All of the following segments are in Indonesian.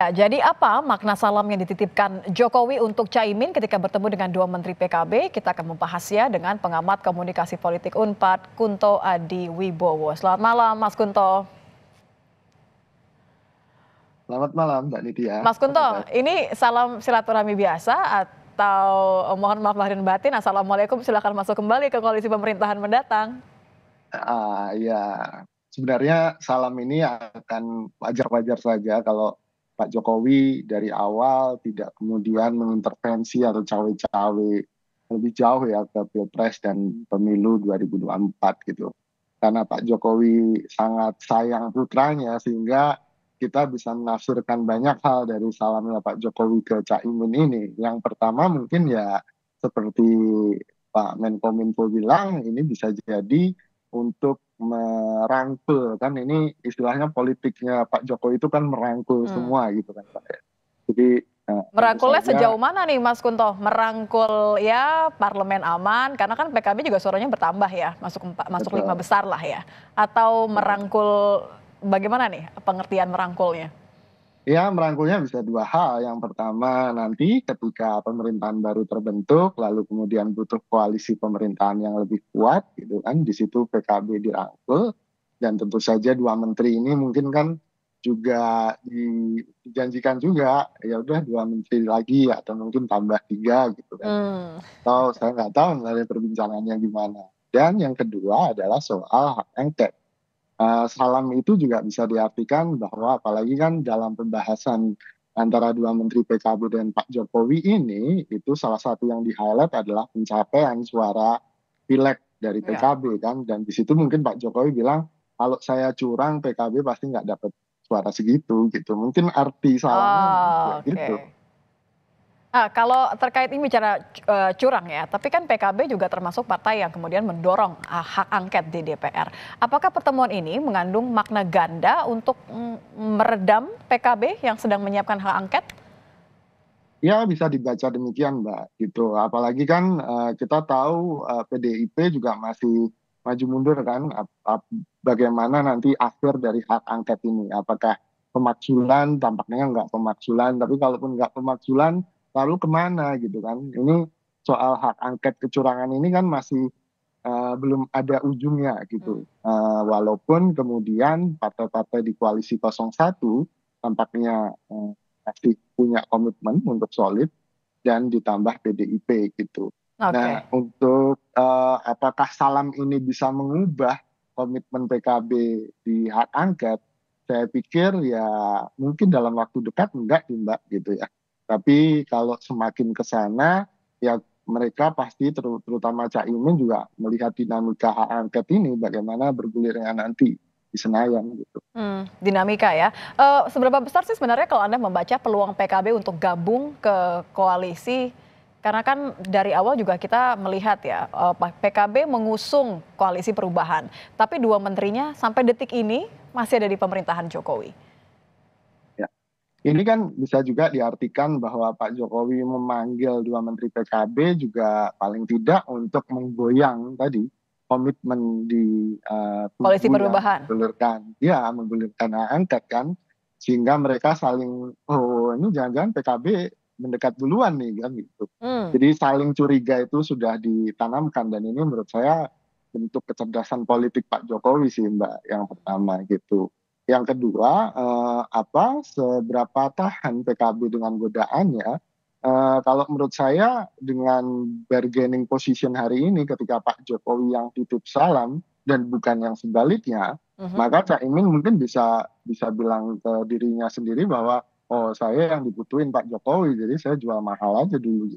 Ya, jadi apa makna salam yang dititipkan Jokowi untuk Caimin ketika bertemu dengan dua menteri PKB? Kita akan membahasnya dengan pengamat komunikasi politik Unpad, Kunto Adi Wibowo. Selamat malam, Mas Kunto. Selamat malam, Mbak Nidia. Mas Apa Kunto, kabar? ini salam silaturahmi biasa atau mohon maaf lahir dan batin, Assalamualaikum, silakan masuk kembali ke koalisi pemerintahan mendatang. Ya, sebenarnya salam ini akan wajar-wajar saja kalau Pak Jokowi dari awal tidak kemudian mengintervensi atau cawe-cawe lebih jauh ya ke Pilpres dan Pemilu 2024 gitu. Karena Pak Jokowi sangat sayang putranya sehingga kita bisa menafsirkan banyak hal dari salamnya Pak Jokowi ke Caimin ini. Yang pertama mungkin ya seperti Pak Menkominfo bilang ini bisa jadi untuk merangkul kan ini istilahnya politiknya Pak Jokowi itu kan merangkul Hmm. semua gitu kan Pak ya. Jadi tentu Merangkulnya saja sejauh mana nih Mas Kunto? Merangkul ya parlemen aman, karena kan PKB juga suaranya bertambah ya, masuk lima betul. besar lah ya. Atau merangkul bagaimana nih pengertian merangkulnya? Ya, merangkulnya bisa dua hal. Yang pertama, nanti ketika pemerintahan baru terbentuk, lalu kemudian butuh koalisi pemerintahan yang lebih kuat, gitu kan. Di situ PKB dirangkul, dan tentu saja dua menteri ini mungkin kan juga dijanjikan juga, ya udah dua menteri lagi, atau mungkin tambah tiga, gitu kan. Hmm. Atau saya nggak tahu sebenarnya perbincangannya gimana. Dan yang kedua adalah soal hak angket. Salam itu juga bisa diartikan bahwa apalagi kan dalam pembahasan antara dua menteri PKB dan Pak Jokowi ini, itu salah satu yang di-highlight adalah pencapaian suara pileg dari Ya. PKB kan. Dan di situ mungkin Pak Jokowi bilang, kalau saya curang PKB pasti nggak dapat suara segitu gitu. Mungkin arti salamnya mungkin Oh, juga oke. gitu. Kalau terkait ini bicara curang ya, tapi kan PKB juga termasuk partai yang kemudian mendorong hak angket di DPR. Apakah pertemuan ini mengandung makna ganda untuk meredam PKB yang sedang menyiapkan hak angket? Ya bisa dibaca demikian Mbak gitu. Apalagi kan kita tahu PDIP juga masih maju mundur kan. Bagaimana nanti akhir dari hak angket ini? Apakah pemakzulan? Tampaknya nggak pemakzulan. Tapi kalaupun nggak pemakzulan, lalu kemana gitu kan? Ini soal hak angket kecurangan ini kan masih belum ada ujungnya Hmm. gitu. Walaupun kemudian partai-partai di koalisi 01 tampaknya masih punya komitmen untuk solid dan ditambah PDIP gitu. Nah, Oke. untuk apakah salam ini bisa mengubah komitmen PKB di hak angket, saya pikir ya mungkin dalam waktu dekat enggak sih Mbak gitu ya. Tapi kalau semakin ke sana ya mereka pasti terutama Caimin juga melihat dinamika hak angket ini bagaimana bergulirnya nanti di Senayan gitu. Dinamika ya. Seberapa besar sih sebenarnya kalau Anda membaca peluang PKB untuk gabung ke koalisi? Karena kan dari awal juga kita melihat ya, PKB mengusung koalisi perubahan, tapi dua menterinya sampai detik ini masih ada di pemerintahan Jokowi. Ya. Ini kan bisa juga diartikan bahwa Pak Jokowi memanggil dua menteri PKB juga paling tidak untuk menggoyang tadi komitmen di Koalisi kubu yang perubahan. menggulirkan hak angket kan, sehingga mereka saling oh ini jangan-jangan PKB mendekat duluan nih kan gitu. Hmm. Jadi saling curiga itu sudah ditanamkan dan ini menurut saya bentuk kecerdasan politik Pak Jokowi sih Mbak yang pertama gitu. Yang kedua, seberapa tahan PKB dengan godaannya? Kalau menurut saya dengan bargaining position hari ini ketika Pak Jokowi yang titip salam dan bukan yang sebaliknya, Mhm. maka Caimin mungkin bisa bisa bilang ke dirinya sendiri bahwa oh saya yang dibutuhin Pak Jokowi, jadi saya jual mahal aja dulu.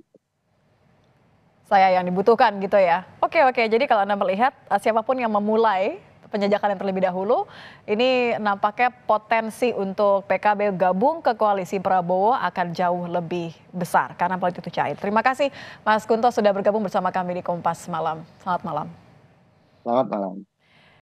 Saya yang dibutuhkan gitu ya. Oke, oke, jadi kalau Anda melihat siapapun yang memulai penjajakan yang terlebih dahulu, ini nampaknya potensi untuk PKB gabung ke koalisi Prabowo akan jauh lebih besar karena politik itu cair. Terima kasih Mas Kunto sudah bergabung bersama kami di Kompas Malam. Selamat malam. Selamat malam.